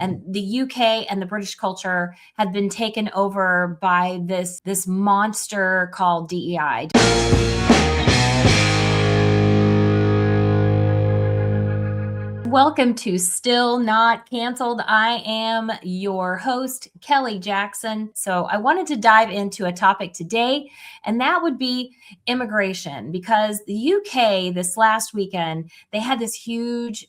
And the UK and the British culture have been taken over by this monster called DEI. Welcome to Still Not Canceled. I am your host, Kelly Jackson. So I wanted to dive into a topic today, and that would be immigration, because the UK this last weekend, they had this huge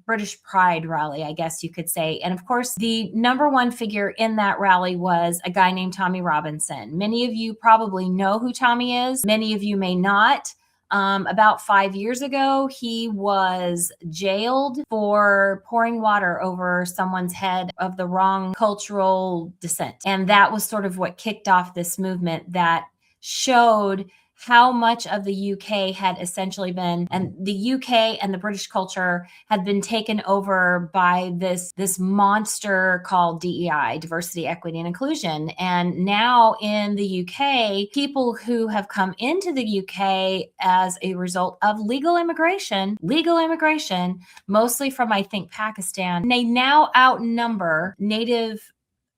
British Pride rally, I guess you could say. And of course, the number one figure in that rally was a guy named Tommy Robinson. Many of you probably know who Tommy is. Many of you may not. About 5 years ago, he was jailed for pouring water over someone's head of the wrong cultural descent. And that was sort of what kicked off this movement that showed how much of the UK had essentially been, and the UK and the British culture had been taken over by this monster called DEI, diversity, equity, and inclusion. And now in the UK, people who have come into the UK as a result of legal immigration, mostly from, I think, Pakistan, they now outnumber native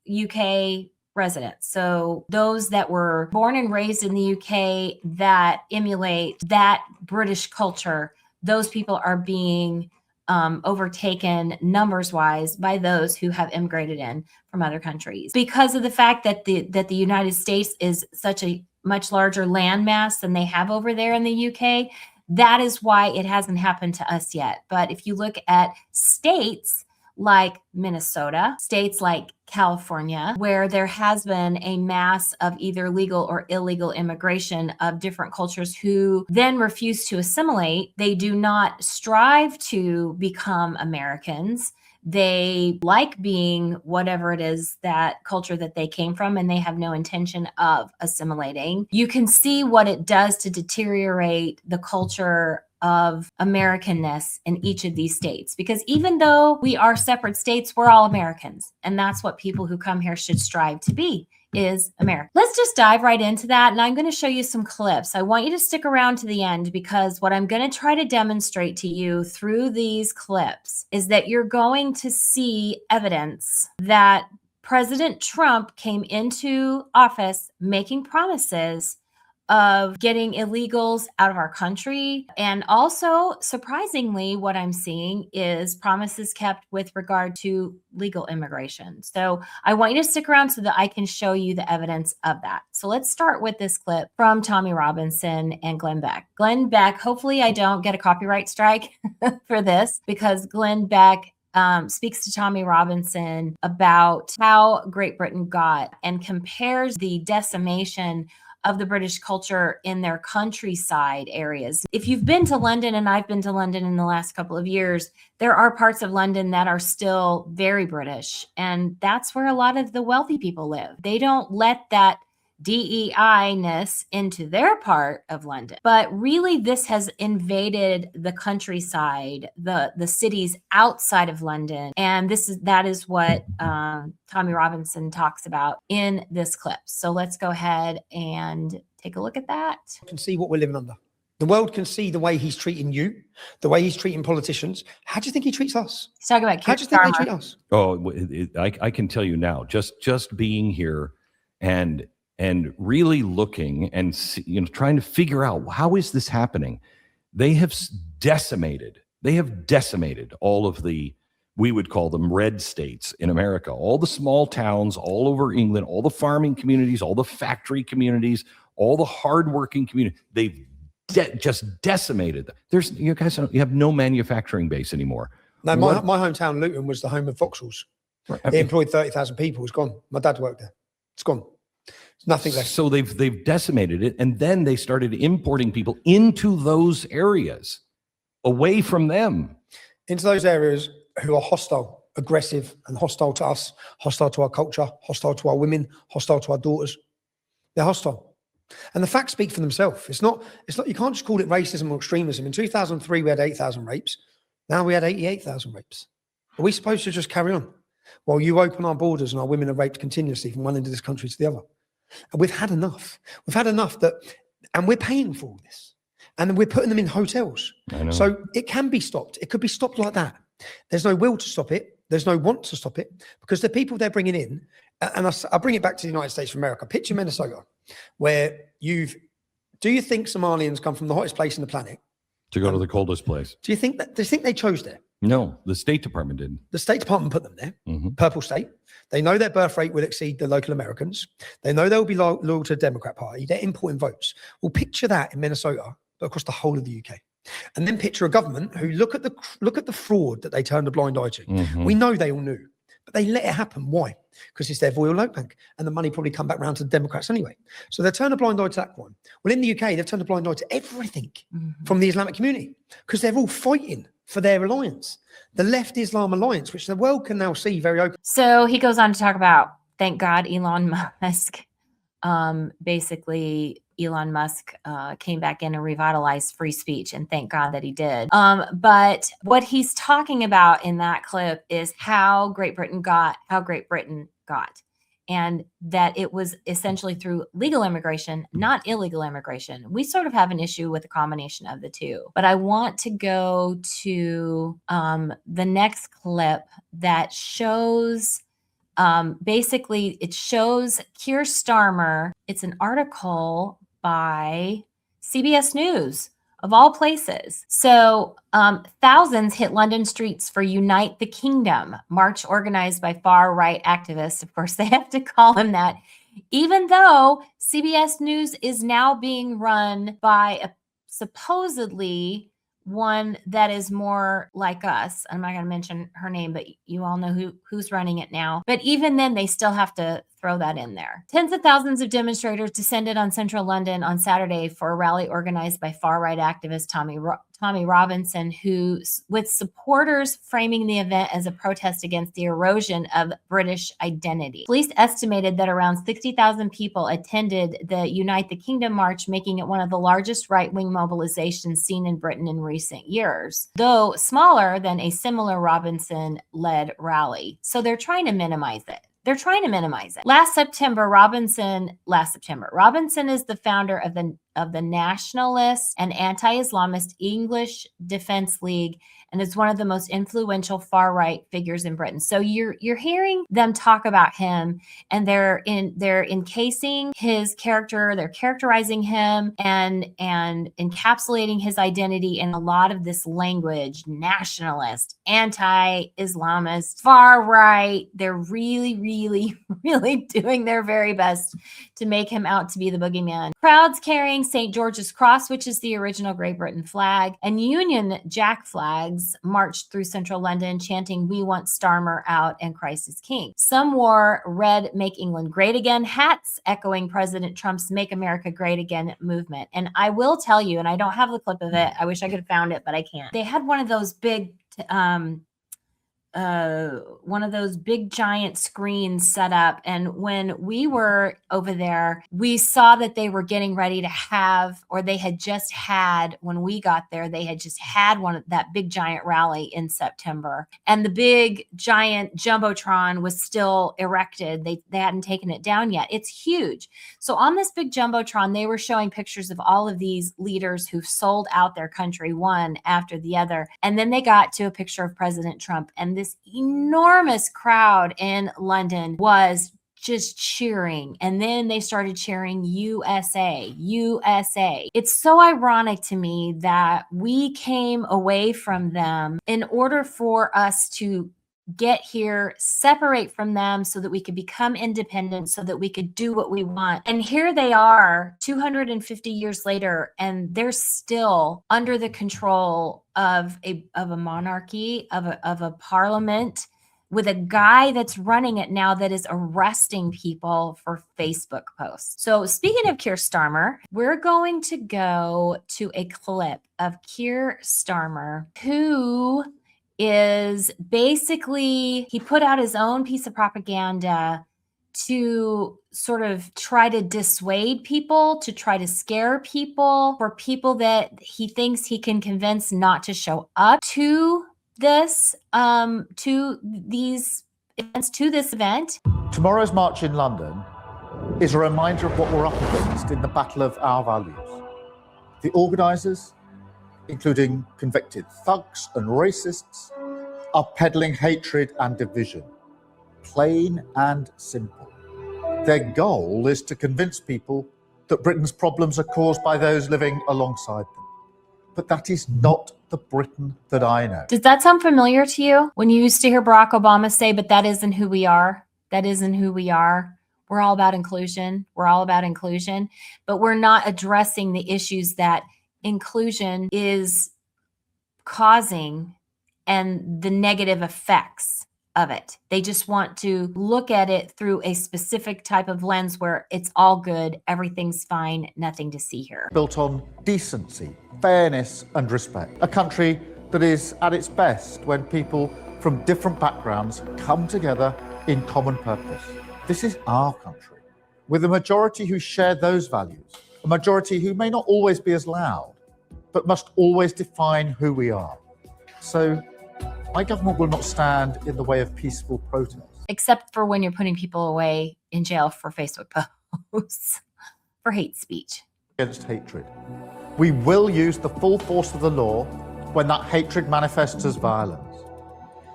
UK residents. So those that were born and raised in the UK that emulate that British culture, those people are being overtaken numbers wise by those who have immigrated in from other countries, because of the fact that the United States is such a much larger landmass than they have over there in the UK. That is why it hasn't happened to us yet. But if you look at states like Minnesota, states like California, where there has been a mass of either legal or illegal immigration of different cultures who then refuse to assimilate. They do not strive to become Americans. They like being whatever it is, that culture that they came from, and they have no intention of assimilating. You can see what it does to deteriorate the culture of Americanness in each of these states, because even though we are separate states, we're all Americans. And that's what people who come here should strive to be, is America. Let's just dive right into that. And I'm going to show you some clips. I want you to stick around to the end, because what I'm going to try to demonstrate to you through these clips is that you're going to see evidence that President Trump came into office making promises of getting illegals out of our country. And also, surprisingly, what I'm seeing is promises kept with regard to legal immigration. So I want you to stick around so that I can show you the evidence of that. So let's start with this clip from Tommy Robinson and Glenn Beck. Glenn Beck, hopefully I don't get a copyright strike for this, because Glenn Beck speaks to Tommy Robinson about how Great Britain got, and compares the decimation of the British culture in their countryside areas. If you've been to London, and I've been to London in the last couple of years, there are parts of London that are still very British. And that's where a lot of the wealthy people live. They don't let that DEI-ness into their part of London. But really, this has invaded the countryside, the cities outside of London. And that is what Tommy Robinson talks about in this clip. So let's go ahead and take a look at that. You can see what we're living under. The world can see the way he's treating you, the way he's treating politicians. How do you think he treats us? He's talking about how do you think they treat us? Oh, I can tell you now, just being here and really looking and trying to figure out, how is this happening? They have decimated all of the, we would call them red states in America, all the small towns all over England, all the farming communities, all the factory communities, all the hardworking communities. They've just decimated them. You have no manufacturing base anymore. No, my hometown, Luton, was the home of Vauxhalls. Right. They employed 30,000 people. It's gone. My dad worked there. It's gone. Nothing left. So they've decimated it, and then they started importing people into those areas, away from them. Into those areas who are hostile, aggressive, and hostile to us, hostile to our culture, hostile to our women, hostile to our daughters. They're hostile. And the facts speak for themselves. It's not, you can't just call it racism or extremism. In 2003, we had 8,000 rapes. Now we had 88,000 rapes. Are we supposed to just carry on while you open our borders and our women are raped continuously from one end of this country to the other? And we've had enough. We've had enough and we're paying for all this. And we're putting them in hotels. I know. So it can be stopped. It could be stopped like that. There's no will to stop it. There's no want to stop it because the people they're bringing in, and I'll bring it back to the United States of America. Picture Minnesota, where do you think Somalians come from the hottest place on the planet to go to the coldest place? Do you think they chose there? No, the State Department did. The State Department put them there. Mm-hmm. Purple state. They know their birth rate will exceed the local Americans. They know they'll be loyal to the Democrat Party. They're importing votes. Well, picture that in Minnesota, but across the whole of the UK. And then picture a government who look at the fraud that they turned a blind eye to. Mm-hmm. We know they all knew, but they let it happen. Why? Because it's their royal note bank, and the money probably come back round to the Democrats anyway. So they turn a blind eye to that one. Well, in the UK, they've turned a blind eye to everything from the Islamic community because they're all fighting for their alliance, the Left Islam Alliance, which the world can now see very openly. So he goes on to talk about, thank God, Elon Musk. Basically, Elon Musk came back in and revitalized free speech, and thank God that he did. But what he's talking about in that clip is how Great Britain got, and that it was essentially through legal immigration, not illegal immigration. We sort of have an issue with a combination of the two. But I want to go to the next clip that shows, basically, it shows Keir Starmer. It's an article by CBS News, of all places. So thousands hit London streets for Unite the Kingdom, march organized by far-right activists. Of course, they have to call him that, even though CBS News is now being run by a supposedly one that is more like us. I'm not going to mention her name, but you all know who's running it now. But even then, they still have to throw that in there. Tens of thousands of demonstrators descended on central London on Saturday for a rally organized by far-right activist Tommy Robinson, who, with supporters framing the event as a protest against the erosion of British identity. Police estimated that around 60,000 people attended the Unite the Kingdom march, making it one of the largest right-wing mobilizations seen in Britain in recent years, though smaller than a similar Robinson-led rally. So they're trying to minimize it. Last September, Robinson is the founder of the nationalist and anti-Islamist English Defence League, and is one of the most influential far-right figures in Britain. So you're hearing them talk about him, and they're encasing his character, they're characterizing him and encapsulating his identity in a lot of this language: nationalist, anti-Islamist, far-right. They're really, really, really doing their very best to make him out to be the boogeyman. Crowds carrying St. George's Cross, which is the original Great Britain flag, and Union Jack flags marched through central London, chanting, "We want Starmer out and Christ is King." Some wore red "Make England Great Again" hats, echoing President Trump's "Make America Great Again" movement. And I will tell you, and I don't have the clip of it, I wish I could have found it, but I can't. They had one of those big giant screens set up, and when we were over there, we saw that they were getting ready to have, or they had just had, when we got there, they had just had that big giant rally in September, and the big giant jumbotron was still erected. They hadn't taken it down yet. It's huge. So on this big jumbotron, they were showing pictures of all of these leaders who've sold out their country one after the other, and then they got to a picture of President Trump, and this enormous crowd in London was just cheering. And then they started cheering USA, USA. It's so ironic to me that we came away from them in order for us to get here, separate from them so that we could become independent, so that we could do what we want. And here they are 250 years later, and they're still under the control of a monarchy, of a parliament, with a guy that's running it now that is arresting people for Facebook posts. So speaking of Keir Starmer, we're going to go to a clip of Keir Starmer, who is basically, he put out his own piece of propaganda to sort of try to dissuade people, to try to scare people, for people that he thinks he can convince not to show up to this, to these events, to this event. Tomorrow's march in London is a reminder of what we're up against in the battle of our values. The organisers, including convicted thugs and racists, are peddling hatred and division. Plain and simple. Their goal is to convince people that Britain's problems are caused by those living alongside them. But that is not the Britain that I know. Does that sound familiar to you? When you used to hear Barack Obama say, but that isn't who we are. That isn't who we are. We're all about inclusion. We're all about inclusion. But we're not addressing the issues that inclusion is causing and the negative effects of it. They just want to look at it through a specific type of lens where it's all good, everything's fine, nothing to see here. Built on decency, fairness and respect. A country that is at its best when people from different backgrounds come together in common purpose. This is our country, with a majority who share those values, a majority who may not always be as loud, but must always define who we are. So my government will not stand in the way of peaceful protest. Except for when you're putting people away in jail for Facebook posts, for hate speech. Against hatred. We will use the full force of the law when that hatred manifests as violence.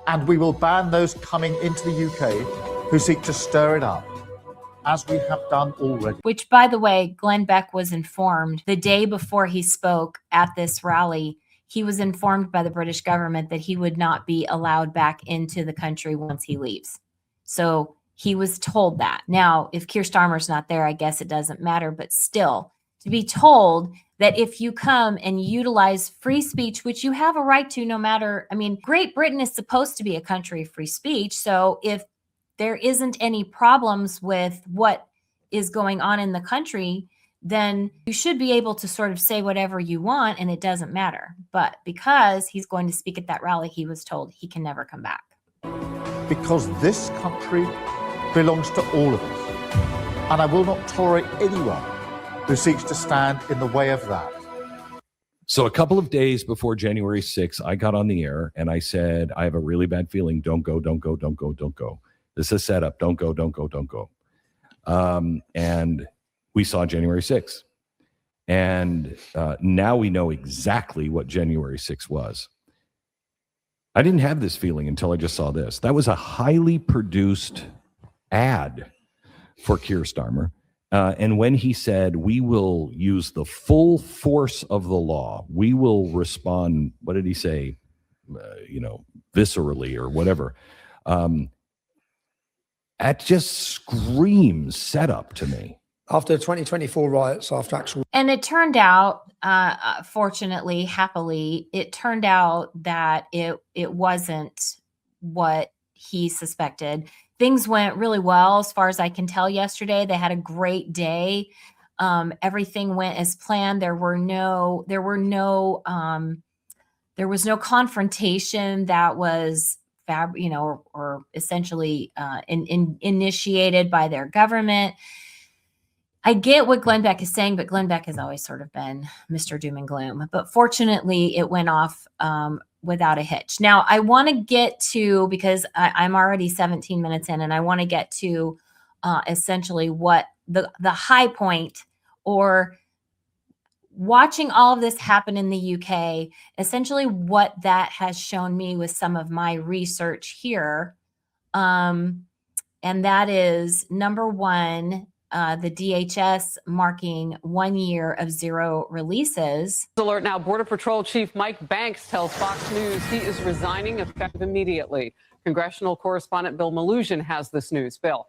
And we will ban those coming into the UK who seek to stir it up, as we have done already. Which, by the way, Glenn Beck was informed the day before he spoke at this rally. He was informed by the British government that he would not be allowed back into the country once he leaves. So he was told that. Now, if Keir Starmer's not there, I guess it doesn't matter. But still, to be told that if you come and utilize free speech, which you have a right to no matter, I mean, Great Britain is supposed to be a country of free speech. So if there isn't any problems with what is going on in the country, then you should be able to sort of say whatever you want and it doesn't matter. But because he's going to speak at that rally, he was told he can never come back. Because this country belongs to all of us. And I will not tolerate anyone who seeks to stand in the way of that. So a couple of days before January 6th, I got on the air and I said, I have a really bad feeling. Don't go, don't go, don't go, don't go. This is set up. Don't go, don't go, don't go. And we saw January 6th. And now we know exactly what January 6th was. I didn't have this feeling until I just saw this. That was a highly produced ad for Keir Starmer. And when he said, we will use the full force of the law, we will respond, what did he say? Viscerally or whatever. That just screams setup to me. After 2024 riots, after actual... And it turned out, fortunately, happily, it turned out that it wasn't what he suspected. Things went really well as far as I can tell yesterday. They had a great day. Everything went as planned. There was no confrontation that was or essentially initiated by their government. I get what Glenn Beck is saying, but Glenn Beck has always sort of been Mr. Doom and Gloom. But fortunately, it went off without a hitch. Now, I want to get to, because I'm already 17 minutes in, and I want to get to essentially what the high point, or watching all of this happen in the UK, essentially what that has shown me with some of my research here. And that is, number one, the DHS marking 1 year of zero releases. Alert now, Border Patrol Chief Mike Banks tells Fox News he is resigning effective immediately. Congressional correspondent Bill Malugin has this news. Bill.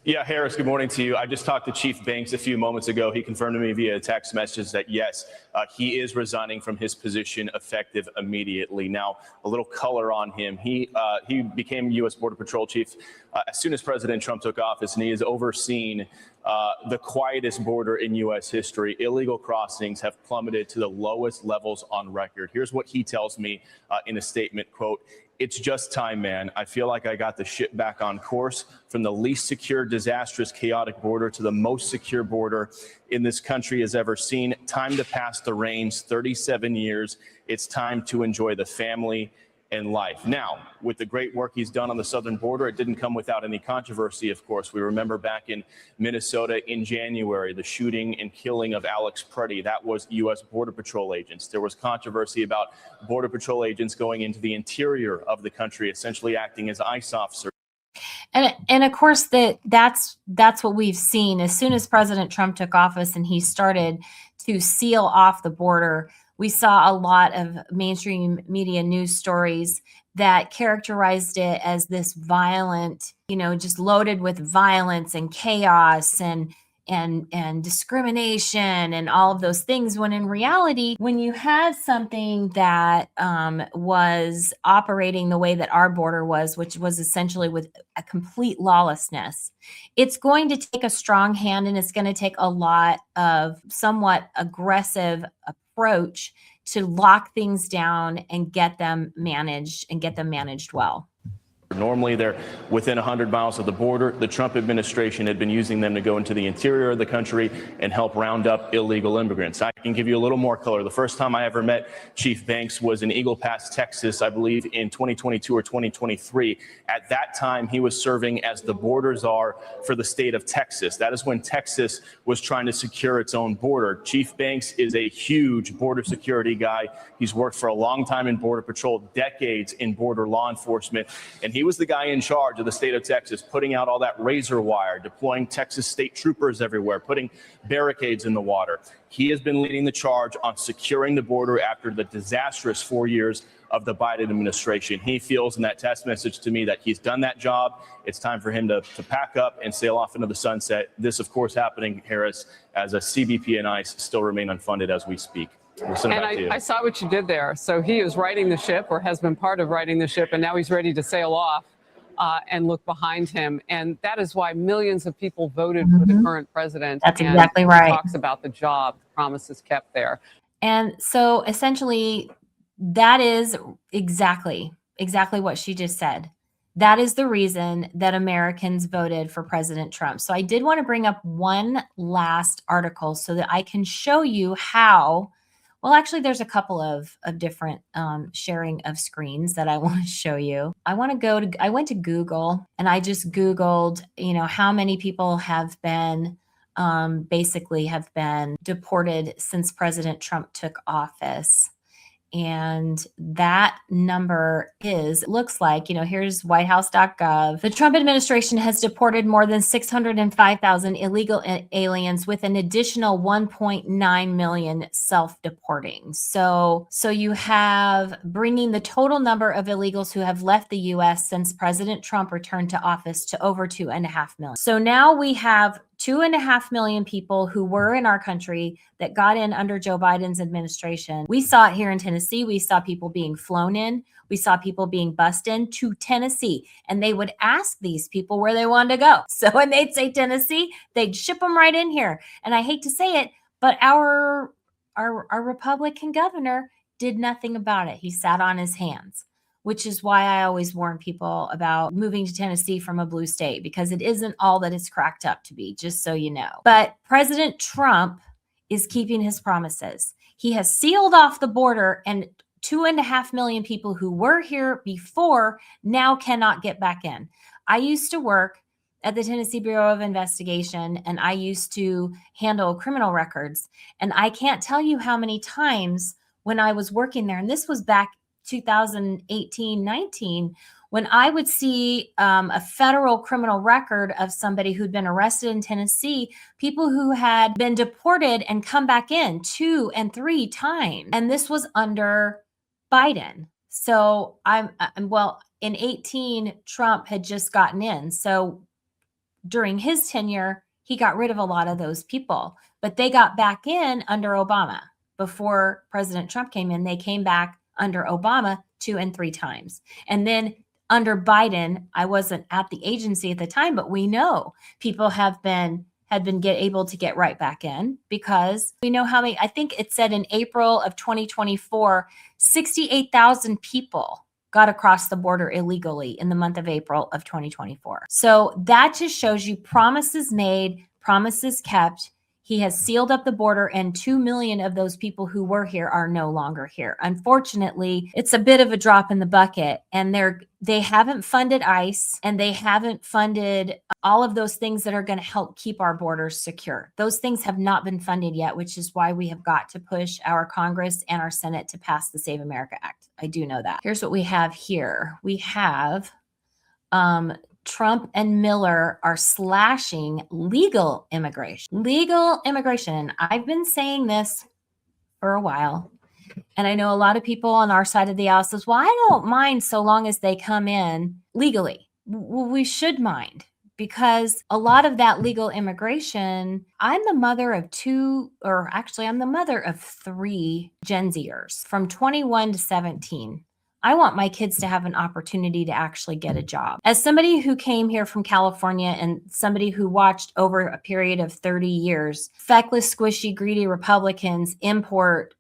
Yeah, Harris, good morning to you. I just talked to Chief Banks a few moments ago. He confirmed to me via text message that, yes, he is resigning from his position effective immediately. Now, a little color on him. He became U.S. Border Patrol Chief as soon as President Trump took office, and he has overseen the quietest border in U.S. history. Illegal crossings have plummeted to the lowest levels on record. Here's what he tells me in a statement, quote, "It's just time, man. I feel like I got the ship back on course, from the least secure, disastrous, chaotic border to the most secure border in this country has ever seen. Time to pass the reins, 37 years. It's time to enjoy the family and life. Now, with the great work he's done on the southern border, it didn't come without any controversy, of course. We remember back in Minnesota in January, the shooting and killing of Alex Preddy. That was U.S. Border Patrol agents. There was controversy about Border Patrol agents going into the interior of the country, essentially acting as ICE officers. And of course that's what we've seen. As soon as President Trump took office and he started to seal off the border, we saw a lot of mainstream media news stories that characterized it as this violent, just loaded with violence and chaos and discrimination and all of those things, when in reality, when you had something that was operating the way that our border was, which was essentially with a complete lawlessness, it's going to take a strong hand, and it's going to take a lot of somewhat aggressive approach to lock things down and get them managed well. Normally, they're within 100 miles of the border. The Trump administration had been using them to go into the interior of the country and help round up illegal immigrants. I can give you a little more color. The first time I ever met Chief Banks was in Eagle Pass, Texas, I believe in 2022 or 2023. At that time, he was serving as the border czar for the state of Texas. That is when Texas was trying to secure its own border. Chief Banks is a huge border security guy. He's worked for a long time in Border Patrol, decades in border law enforcement, and he was the guy in charge of the state of Texas, putting out all that razor wire, deploying Texas state troopers everywhere, putting barricades in the water. He has been leading the charge on securing the border after the disastrous 4 years of the Biden administration. He feels in that text message to me that he's done that job. It's time for him to pack up and sail off into the sunset. This, of course, happening, Harris, as a CBP and ICE still remain unfunded as we speak. And I saw what you did there. So he is righting the ship, or has been part of righting the ship, and now he's ready to sail off and look behind him. And that is why millions of people voted for the current president. That's exactly right. Talks about the job, promises kept there. And so essentially, that is exactly what she just said. That is the reason that Americans voted for President Trump. So I did want to bring up one last article so that I can show you how. Well, actually, there's a couple of different sharing of screens that I want to show you. I went to Google, and I just Googled, how many people have been basically have been deported since President Trump took office. And that number looks like, here's whitehouse.gov. The Trump administration has deported more than 605,000 illegal aliens, with an additional 1.9 million self-deporting. So you have bringing the total number of illegals who have left the U.S. since President Trump returned to office to over 2.5 million. So now we have 2.5 million people who were in our country that got in under Joe Biden's administration. We saw it here in Tennessee. We saw people being flown in. We saw people being bussed in to Tennessee, and they would ask these people where they wanted to go. So when they'd say Tennessee, they'd ship them right in here. And I hate to say it, but our Republican governor did nothing about it. He sat on his hands, which is why I always warn people about moving to Tennessee from a blue state, because it isn't all that it's cracked up to be, just so you know. But President Trump is keeping his promises. He has sealed off the border, and 2.5 million people who were here before now cannot get back in. I used to work at the Tennessee Bureau of Investigation, and I used to handle criminal records. And I can't tell you how many times when I was working there, and this was back 2018-19, when I would see a federal criminal record of somebody who'd been arrested in Tennessee, people who had been deported and come back in 2 and 3 times. And this was under Biden. So in 18, Trump had just gotten in. So during his tenure, he got rid of a lot of those people, but they got back in under Obama. Before President Trump came in, they came back under Obama 2 and 3 times. And then under Biden, I wasn't at the agency at the time, but we know people had been able to get right back in, because we know how many. I think it said in April of 2024, 68,000 people got across the border illegally in the month of April of 2024. So that just shows you promises made, promises kept. He has sealed up the border, and 2 million of those people who were here are no longer here. Unfortunately, it's a bit of a drop in the bucket, and they haven't funded ICE, and they haven't funded all of those things that are going to help keep our borders secure. Those things have not been funded yet, which is why we have got to push our Congress and our Senate to pass the Save America Act. I do know that. Here's what we have here. We have Trump and Miller are slashing legal immigration. Legal immigration. I've been saying this for a while. And I know a lot of people on our side of the aisle says, well, I don't mind so long as they come in legally. Well, we should mind, because a lot of that legal immigration, I'm the mother of I'm the mother of 3 Gen Zers from 21 to 17. I want my kids to have an opportunity to actually get a job. As somebody who came here from California and somebody who watched over a period of 30 years, feckless, squishy, greedy Republicans import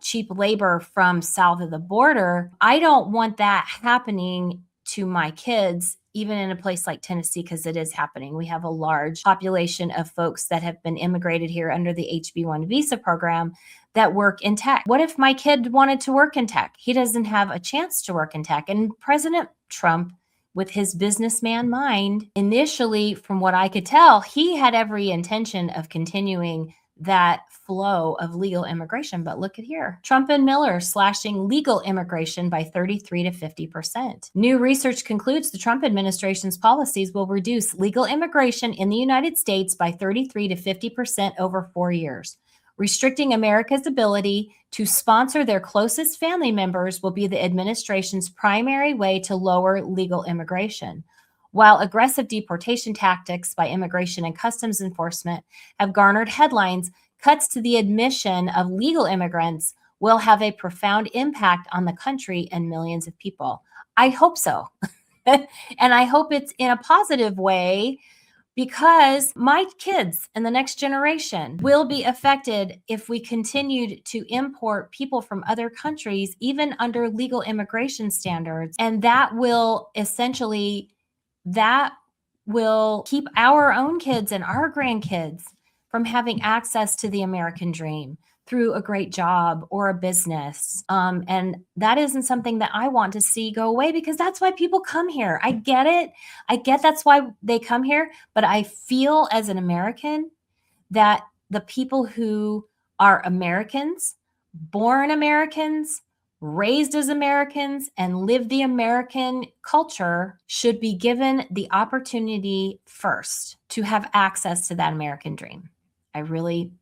cheap labor from south of the border, I don't want that happening to my kids, even in a place like Tennessee, because it is happening. We have a large population of folks that have been immigrated here under the HB1 visa program that work in tech. What if my kid wanted to work in tech? He doesn't have a chance to work in tech. And President Trump, with his businessman mind, initially, from what I could tell, he had every intention of continuing that flow of legal immigration. But look at here. Trump and Miller slashing legal immigration by 33 to 50%. New research concludes the Trump administration's policies will reduce legal immigration in the United States by 33 to 50% over 4 years. Restricting America's ability to sponsor their closest family members will be the administration's primary way to lower legal immigration. While aggressive deportation tactics by Immigration and Customs Enforcement have garnered headlines, cuts to the admission of legal immigrants will have a profound impact on the country and millions of people. I hope so. And I hope it's in a positive way, because my kids and the next generation will be affected if we continued to import people from other countries, even under legal immigration standards. And that will keep our own kids and our grandkids from having access to the American dream through a great job or a business. And that isn't something that I want to see go away, because that's why people come here. I get it. I get that's why they come here. But I feel as an American that the people who are Americans, born Americans, raised as Americans, and live the American culture should be given the opportunity first to have access to that American dream.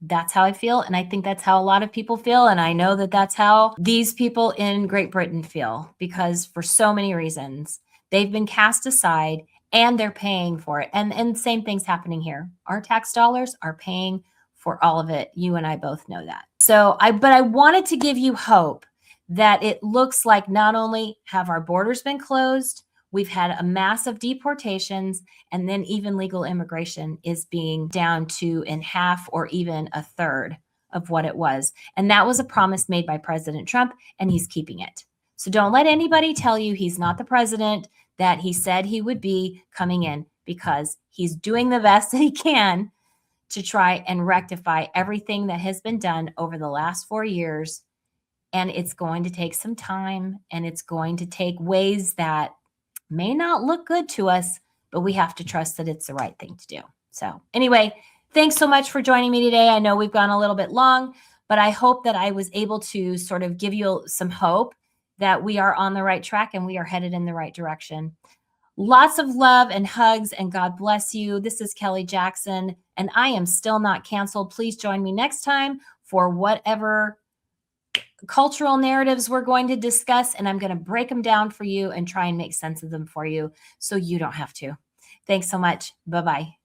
That's how I feel. And I think that's how a lot of people feel. And I know that that's how these people in Great Britain feel, because for so many reasons, they've been cast aside and they're paying for it. And same thing's happening here. Our tax dollars are paying for all of it. You and I both know that. But I wanted to give you hope that it looks like not only have our borders been closed, we've had a massive deportations, and then even legal immigration is being down to in half or even a third of what it was. And that was a promise made by President Trump, and he's keeping it. So don't let anybody tell you he's not the president that he said he would be coming in, because he's doing the best that he can to try and rectify everything that has been done over the last 4 years. And it's going to take some time, and it's going to take ways that may not look good to us, but we have to trust that it's the right thing to do. So anyway, thanks so much for joining me today. I know we've gone a little bit long, but I hope that I was able to sort of give you some hope that we are on the right track and we are headed in the right direction. Lots of love and hugs, and God bless you. This is Kelly Jackson, and I am still not canceled. Please join me next time for whatever cultural narratives we're going to discuss, and I'm going to break them down for you and try and make sense of them for you so you don't have to. Thanks so much. Bye-bye.